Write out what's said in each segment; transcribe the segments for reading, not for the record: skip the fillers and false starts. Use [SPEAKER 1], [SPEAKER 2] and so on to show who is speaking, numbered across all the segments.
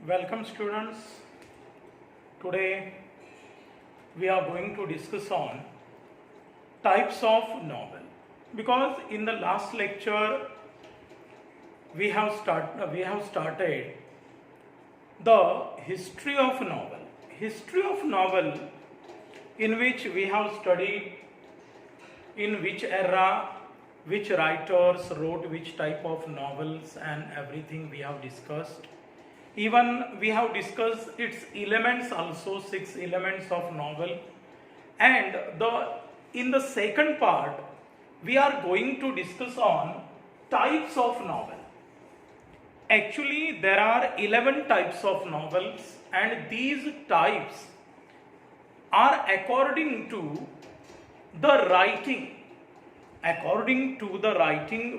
[SPEAKER 1] Welcome students. Today we are going to discuss on types of novel, because in the last lecture we have started the history of novel in which we have studied in which era which writers wrote which type of novels, and everything we have discussed. Even we have discussed its elements also, 6 elements of novel. And in the second part we are going to discuss on types of novel. Actually there are 11 types of novels, and these types are according to the writing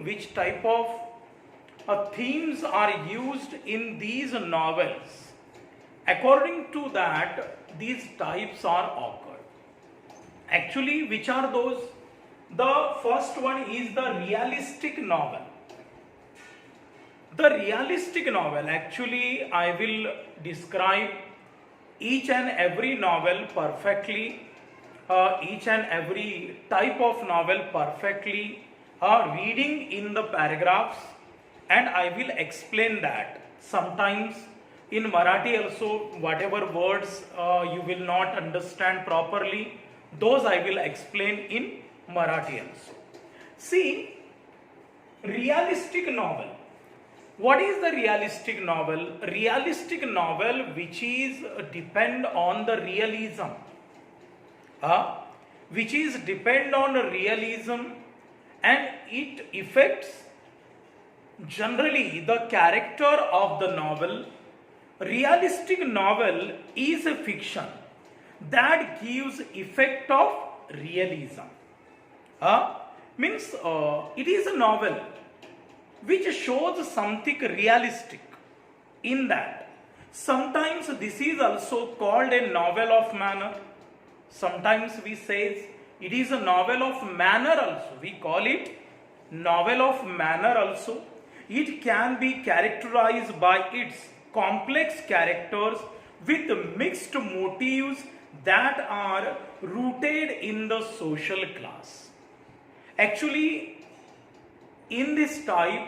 [SPEAKER 1] which type of themes are used in these novels. According to that, these types are occurred. Actually, which are those? The first one is the realistic novel. The realistic novel, actually I will describe each and every novel perfectly, each and every type of novel perfectly, reading in the paragraphs, and I will explain that. Sometimes in Marathi also, whatever words you will not understand properly, those I will explain in Marathi also. See, realistic novel. What is the realistic novel? Realistic novel which is depend on the realism. Which is depend on realism, and it affects generally the character of the novel. Realistic novel is a fiction that gives effect of realism. Means it is a novel which shows something realistic in that. Sometimes this is also called a novel of manner. Sometimes we say it is a novel of manner also. We call it novel of manner also. It can be characterized by its complex characters with mixed motives that are rooted in the social class. Actually, in this type,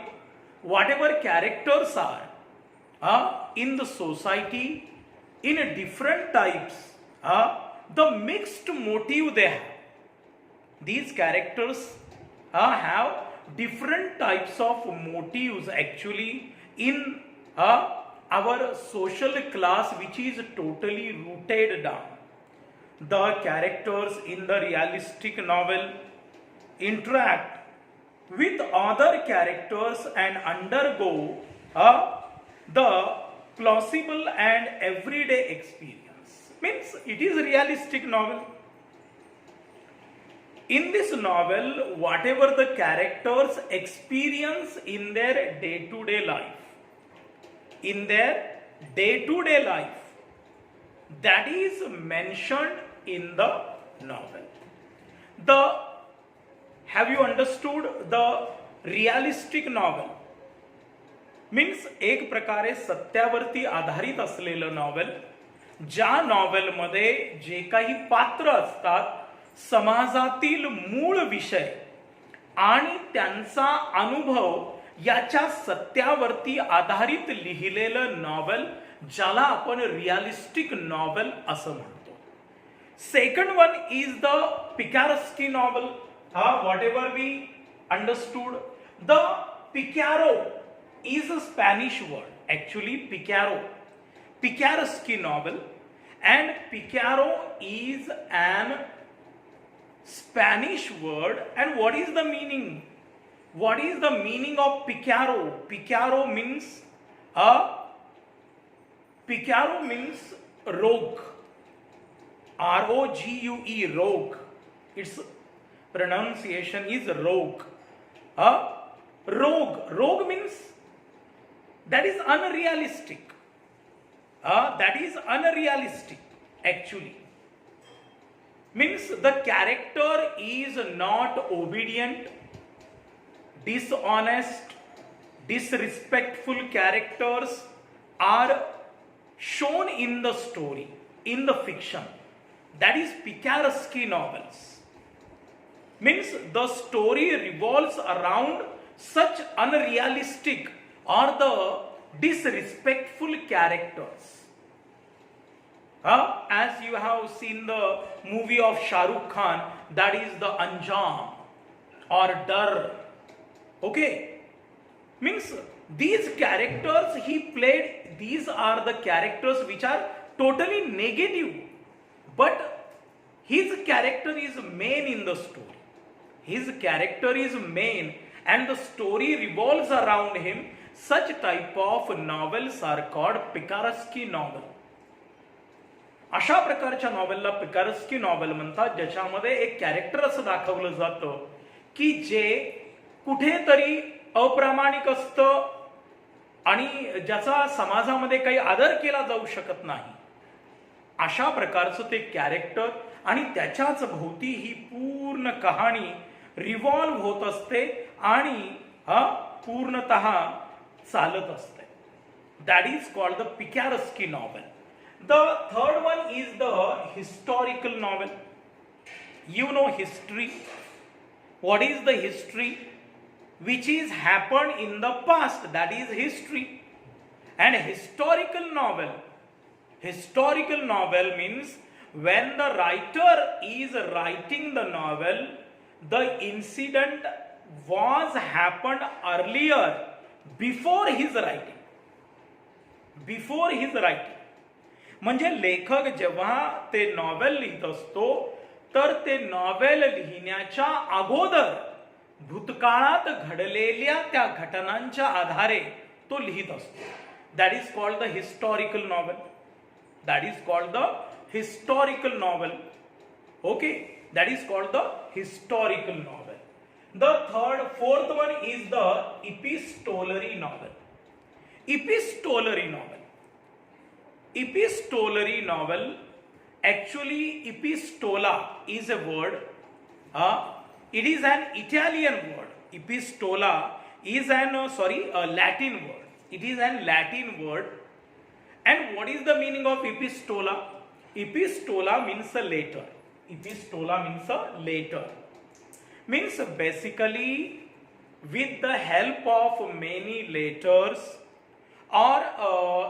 [SPEAKER 1] whatever characters are in the society, in different types, the mixed motive they have. These characters have different types of motives actually in our social class, which is totally rooted down. The characters in the realistic novel interact with other characters and undergo the plausible and everyday experience. Means it is a realistic novel. In this novel, whatever the characters experience in their day-to-day life, that is mentioned in the novel. Have you understood the realistic novel? Means एक प्रकारे सत्यावरती आधारित असलेलं novel, ज्या नॉवेलमध्ये जे काही पात्र असतात, समाजातील मूळ विषय आणि त्यांचा अनुभव याच्या सत्यावरती आधारित लिहिलेलं नॉवेल, ज्याला आपण रिअलिस्टिक नॉवेल असं म्हणतो. Second one is the picaresque novel. Whatever we understood, the picaro is a Spanish word. Actually, picaresque novel, and picaro is an Spanish word. And what is the meaning? What is the meaning of picaro? Picaro means rogue. R-O-G-U-E, rogue. Its pronunciation is rogue. Rogue means that is unrealistic. Actually. Means the character is not obedient, dishonest, disrespectful characters are shown in the story, in the fiction, that is picaresque novels. Means the story revolves around such unrealistic or the disrespectful characters. As you have seen the movie of Shah Rukh Khan, that is the Anjam or Dar. Okay, means these characters he played, these are the characters which are totally negative, but his character is main in the story. His character is main and the story revolves around him. Such type of novels are called picaresque novel. अशा प्रकारच्या नॉवेलला पिकारेस्की novel म्हणतात, ज्याच्यामध्ये एक character असं दाखवलं जातं की जे कुठेतरी अप्रामाणिक असतं आणि ज्याचा समाजामध्ये काही आदर केला जाऊ शकत नाही. अशा प्रकारचं ते कॅरेक्टर आणि त्याच्याच भोवती ही पूर्ण कहाणी रिव्हॉल्व होत असते आणि पूर्णतः चालत असते. That is called the picaresque novel. The third one is the historical novel. You know history. What is the history? Which is happened in the past. That is history. And historical novel. Historical novel means when the writer is writing the novel, the incident was happened earlier before his writing. Before his writing. म्हणजे लेखक जेव्हा ते novel लिहित असतो तर ते novel लिहिण्याच्या अगोदर भूतकाळात घडलेल्या त्या घटनांच्या आधारे तो लिहित असतो. That is called the historical novel. That is called the historical novel. Okay, that is called the historical novel. The fourth one is the epistolary novel. Epistolary novel. Epistolary novel, actually epistola is a word, it is an Italian word. Epistola is an Latin word. It is an Latin word. And what is the meaning of epistola? Epistola means a letter. Epistola means a letter. Means basically with the help of many letters or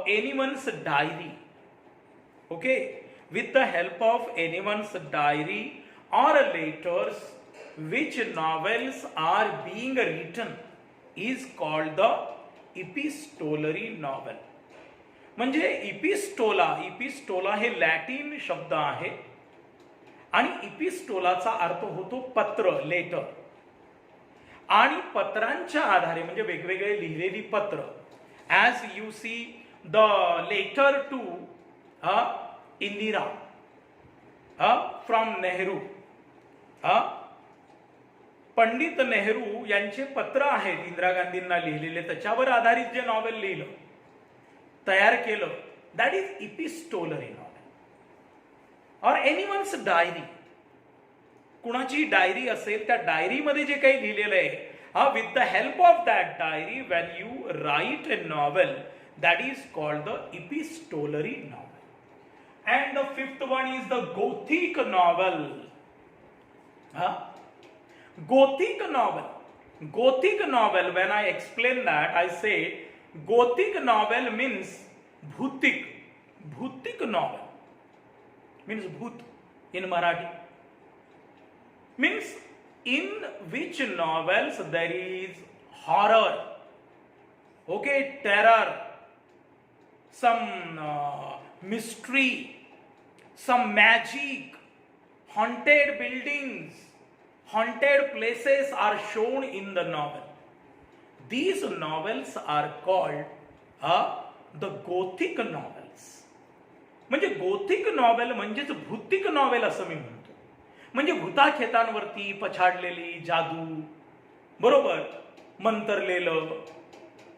[SPEAKER 1] anyone's diary. Okay, with the help of anyone's diary or letters which novels are being written is called the epistolary novel. म्हणजे इपिस्टोला हे Latin शब्द आहे आणि इपिस्टोलाचा अर्थ होतो पत्र, letter. आणि पत्रांच्या आधारे म्हणजे वेगवेगळे लिहिलेली पत्र. As you see the letter to Indira from Nehru. Pandit Nehru यांचे पत्र आहेत इंदिरा गांधींना लिहिलेले, त्याच्यावर आधारित जे नॉवेल लिहिलं, तयार केलं, दॅट इज इपिस्टोलरी नॉवेल. और एनीवन्स डायरी, कुणाची डायरी असेल त्या डायरीमध्ये जे काही लिहिलेलं आहे, with the help of that diary when you write a novel, that is called the epistolary novel. And the fifth one is the Gothic novel. Gothic novel. Gothic novel, when I explain that, I say Gothic novel means bhutik. Bhutik novel means bhut in Marathi. Means in which novels there is horror, okay, terror, some mystery, some magic, haunted buildings, haunted places are shown in the novel. These novels are called the Gothic novels. म्हणजे Gothic novel म्हणजेच भूतिक novel असं मी म्हणतो. म्हणजे भूताखेतांवरती पछाडलेली जादू, बरोबर, मंतरलेलं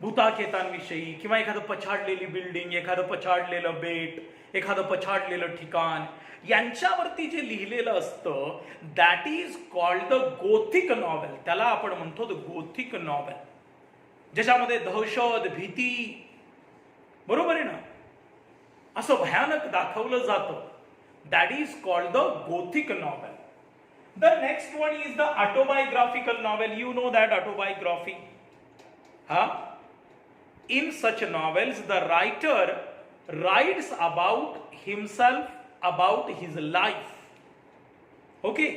[SPEAKER 1] भूताखेतांविषयी किंवा एखादं पछाडलेली building, एखादं पछाडलेलं बेट, एखादं पछाडलेलं ठिकाण, यांच्यावरती जे लिहिलेलं असतं that is called the Gothic novel. त्याला आपण म्हणतो द गोथिक नॉवेल, ज्याच्यामध्ये दहशत, भीती, बरोबर आहे ना, असं भयानक दाखवलं जातं. That is called the Gothic novel. The next one is the autobiographical novel. You know that autobiography. हा, in such novels the writer writes about himself, about his life. Okay,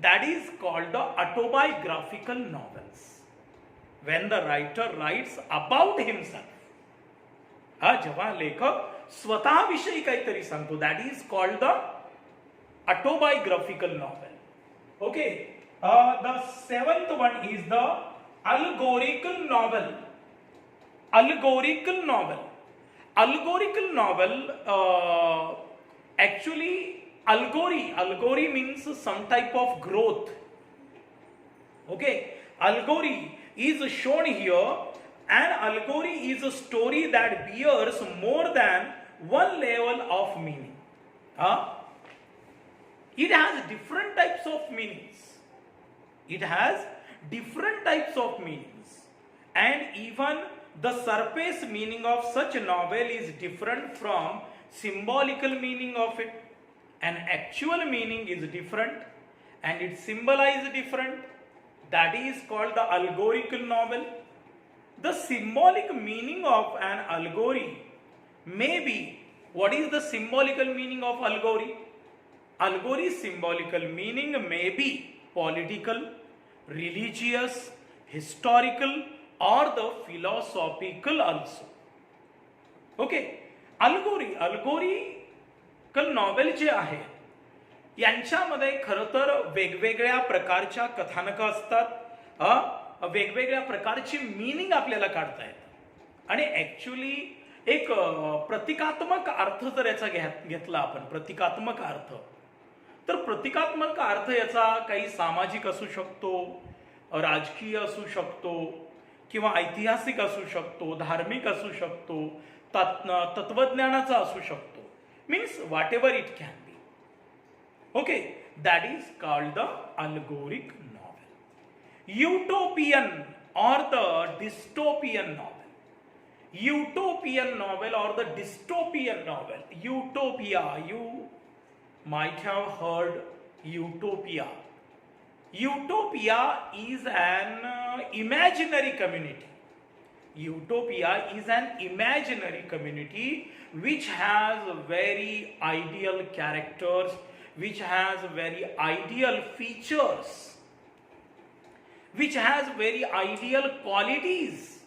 [SPEAKER 1] that is called the autobiographical novels. When the writer writes about himself, हा, जेव्हा लेखक स्वतःविषयी काहीतरी सांगतो, that is called the autobiographical novel. Okay, the seventh one is the allegorical novel. Allegorical novel. Allegorical novel, actually allegory means some type of growth. Okay, allegory is shown here. An allegory is a story that bears more than one level of meaning. It has different types of meanings. It has different types of meanings, and even the surface meaning of such a novel is different from symbolical meaning of it. An actual meaning is different and it symbolizes different. That is called the allegorical novel. The symbolic meaning of an allegory may be, what is the symbolical meaning of allegory? Allegory's symbolical meaning may be political, religious, historical, or the philosophical also. Okay, allegorical novel जे आहे यांच्यामध्ये खरं तर वेगवेगळ्या प्रकारच्या कथानकं असतात, वेगवेगळ्या प्रकारची meaning आपल्याला काढता येतात. आणि ॲक्च्युली एक प्रतिकात्मक अर्थ जर याचा घेतला आपण, प्रतिकात्मक अर्थ, तर प्रतिकात्मक अर्थ याचा काही सामाजिक असू शकतो, राजकीय असू शकतो, किंवा ऐतिहासिक असू शकतो, धार्मिक असू शकतो, तत्वज्ञानाचा असू शकतो. Means whatever it can be. Okay, that is called the allegoric novel. Utopian और the dystopian novel. Utopian novel और the dystopian novel. Utopia, you might have heard utopia. Utopia is an imaginary community. Utopia is an imaginary community which has very ideal characters, which has very ideal features, which has very ideal qualities.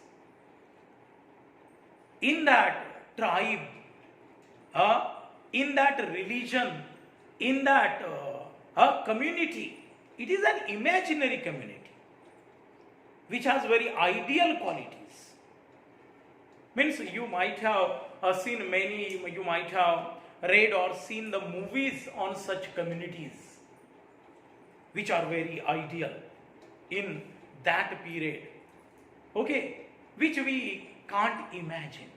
[SPEAKER 1] In that tribe, in that religion, in that community, it is an imaginary community which has very ideal qualities. Means you might have seen many, you might have read or seen the movies on such communities which are very ideal in that period. Okay, which we can't imagine,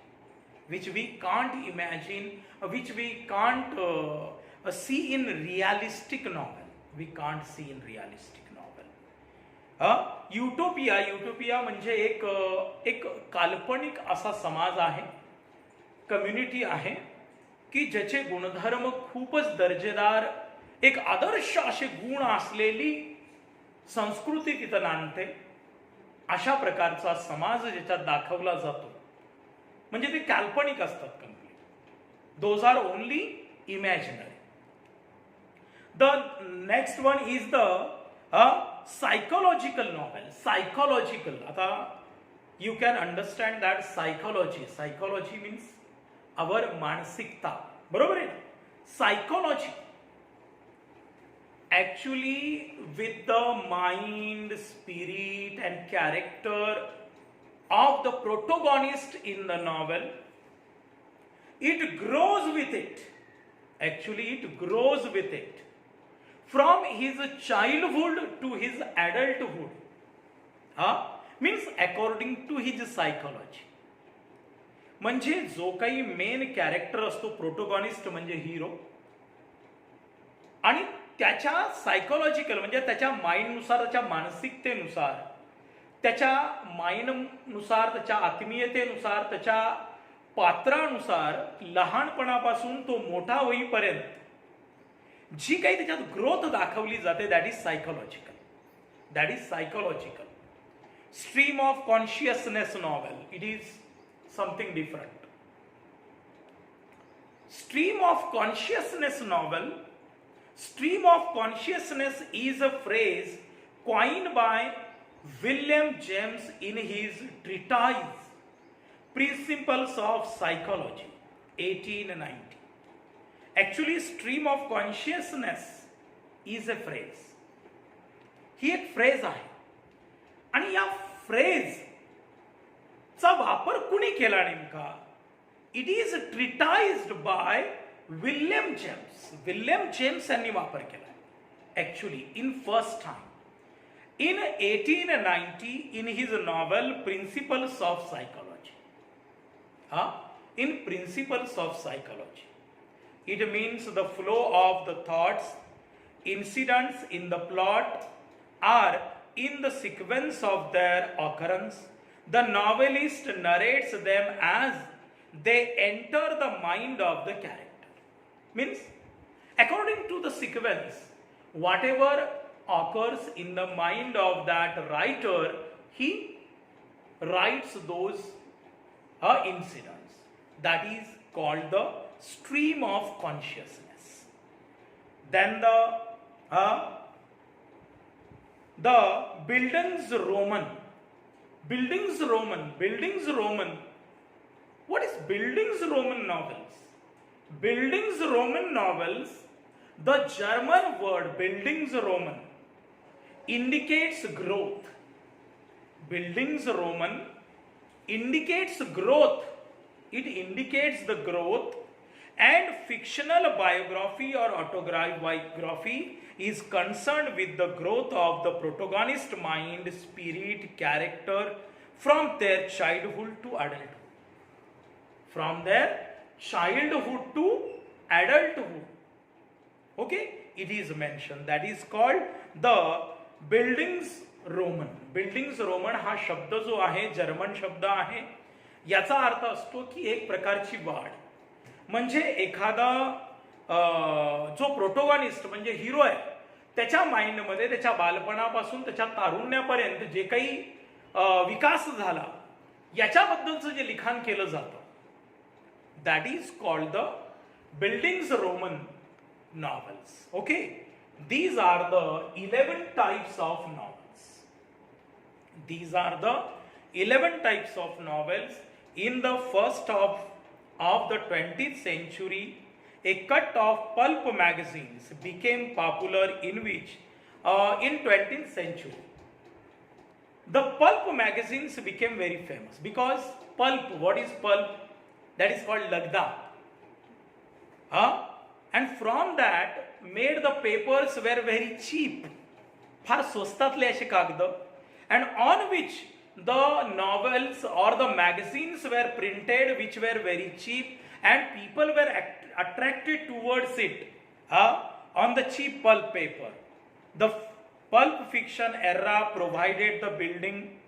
[SPEAKER 1] which we can't imagine, which we can't see in realistic novel. We can't see in realistic novel. Utopia म्हणजे एक काल्पनिक असा समाज आहे, community आहे की ज्याचे गुणधर्म खूपच दर्जेदार, एक आदर्श असे गुण असलेली संस्कृती तिथं नांदते. अशा प्रकारचा समाज ज्याच्यात दाखवला जातो, म्हणजे ते काल्पनिक असतात complete. Those are only imaginary. The next one is the psychological novel. Psychological. आता you can understand that psychology means our मानसिकता. बरोबर आहे? Psychology actually with the mind, spirit and character of the protagonist in the novel, it grows with it. Actually it grows with it from his childhood to his adulthood. Means according to his psychology. म्हणजे जो काही main character असतो, प्रोटोगॉनिस्ट म्हणजे हिरो, आणि त्याच्या psychological म्हणजे त्याच्या माइंडनुसार, त्याच्या मानसिकतेनुसार, त्याच्या माइंडनुसार, त्याच्या आत्मीयतेनुसार, त्याच्या पात्रानुसार लहानपणापासून तो मोठा होईपर्यंत जी काही त्याच्यात ग्रोथ दाखवली जाते that is psychological. That is psychological. Stream of consciousness novel, it is something different. Stream of consciousness novel. Stream of consciousness is a phrase coined by William James in his treatise Principles of Psychology 1890. Actually, stream of consciousness is a phrase. ही एक phrase आहे आणि या फ्रेजचा वापर कुणी केला नेमका? It is treatised by William James. William James यांनी वापर केला. Actually, in first time. In 1890, in his novel Principles of Psychology. In Principles of Psychology. It means the flow of the thoughts, incidents in the plot are in the sequence of their occurrence. The novelist narrates them as they enter the mind of the character. Means, according to the sequence, whatever occurs in the mind of that writer, he writes those incidents. That is called the stream of consciousness. Then the Bildungsroman. What is Bildungsroman novels? Bildungsroman novels, the German word Bildungsroman indicates growth. Bildungsroman indicates growth. It indicates the growth, and fictional biography or autobiography is concerned with the growth of the protagonist mind, spirit, character from their childhood to adulthood. From their childhood to adulthood. Okay, it is mentioned. That is called the Bildungsroman. Bildungsroman हा शब्द जो आहे German शब्द आहे. याचा अर्थ असतो की एक प्रकारची वाढ. म्हणजे एखादा जो प्रोटोगॉनिस्ट म्हणजे हिरो आहे त्याच्या माइंडमध्ये त्याच्या बालपणापासून त्याच्या तारुण्यापर्यंत जे काही विकास झाला याच्याबद्दलचं जे लिखाण केलं जातं, that is called the Bildungsroman novels. Okay, these are the 11 types of novels. These are the 11 types of novels. In the first of the 20th century, a cut of pulp magazines became popular in 20th century. The pulp magazines became very famous because pulp, what is pulp? That is called lagda. And from that made the papers were very cheap. फार स्वस्तातले असे कागद, and on which the novels or the magazines were printed, which were very cheap, and people were attracted towards it on the cheap pulp paper. The pulp fiction era provided the building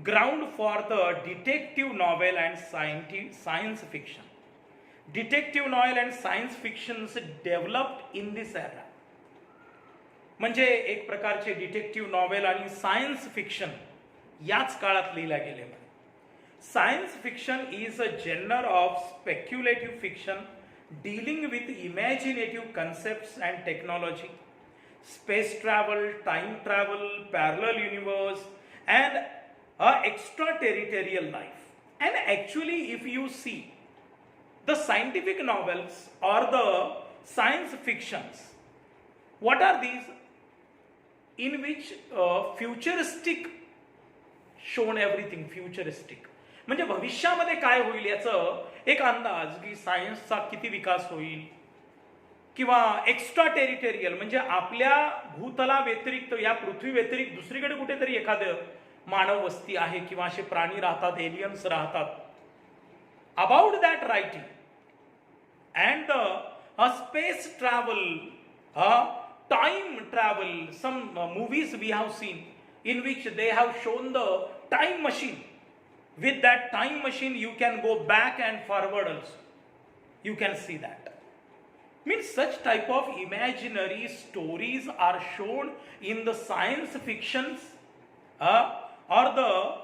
[SPEAKER 1] ground for the detective novel and science fiction. Detective novel and science fictions developed in this era. म्हणजे एक प्रकारचे detective novel आणि science fiction याच काळात लिहिला गेले. Science fiction is a genre of speculative fiction dealing with imaginative concepts and technology, space travel, time travel, parallel universe and extraterritorial life. And actually, if you see the scientific novels or the science fictions, what are these? In which futuristic shown everything futuristic. म्हणजे भविष्यामध्ये काय होईल याचं एक अंदाज, की सायन्सचा किती विकास होईल, किंवा एक्स्ट्रा टेरिटोरियल म्हणजे आपल्या भूतला व्यतिरिक्त या पृथ्वी व्यतिरिक्त दुसरीकडे कुठेतरी एखादं मानव वस्ती आहे किंवा असे प्राणी राहतात, एलियन्स राहतात. About that writing and space travel, time travel, some movies we have seen in which they have shown the time machine With that time machine, you can go back and forward also. You can see that. Means such type of imaginary stories are shown in the science fictions or the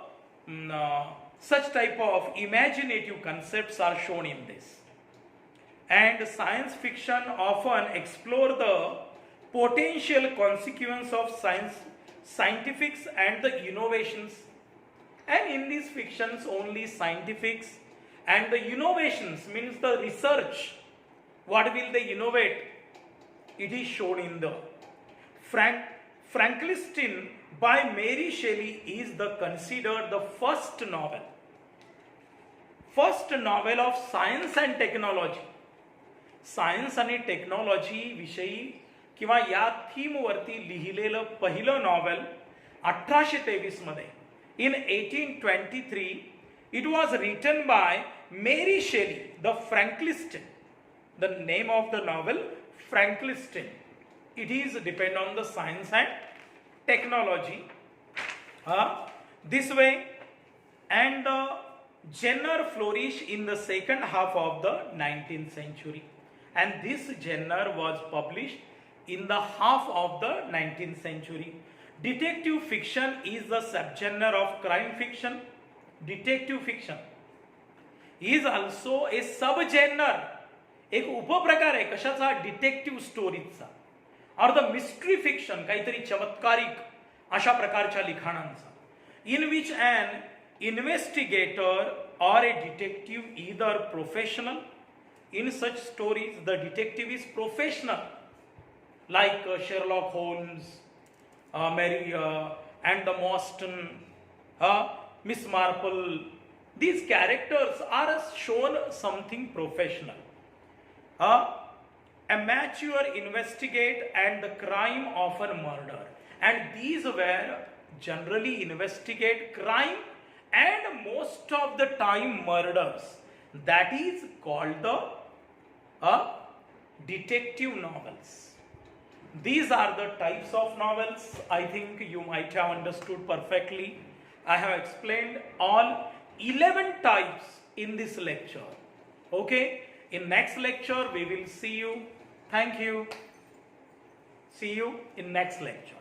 [SPEAKER 1] such type of imaginative concepts are shown in this. And science fiction often explore the potential consequence of scientifics and the innovations. And in these fictions, only scientifics and the innovations, means the research, what will they innovate, it is shown in the Frankenstein by Mary Shelley is the considered the first novel of science and technology. Science आणि technology विषयी किंवा या थीमवरती लिहिलेलं पहिलं novel 1823 मध्ये in 1823 it was written by Mary Shelley the Frankenstein. The name of the novel Frankenstein. It is depend on the science and technology this way, and the genre flourished in the second half of the 19th century, and this genre was published in the half of the 19th century. Detective fiction is the subgenre of crime fiction. Detective fiction is also a subgenre, एक उपप्रकार आहे कशाचा, detective स्टोरीजचा, और the mystery fiction, काहीतरी चमत्कारिक अशा प्रकारच्या लिखाणांचा, in which an investigator or a detective either professional. In such stories the detective is professional, like Sherlock Holmes, Mary and the Marston, Miss Marple. These characters are shown something professional. Amateur investigate and the crime often murder, and these were generally investigate crime and most of the time murders. That is called the detective novels. These are the types of novels. I think you might have understood perfectly. I have explained all 11 types in this lecture. Okay, in next lecture we will see you. Thank you. See you in next lecture.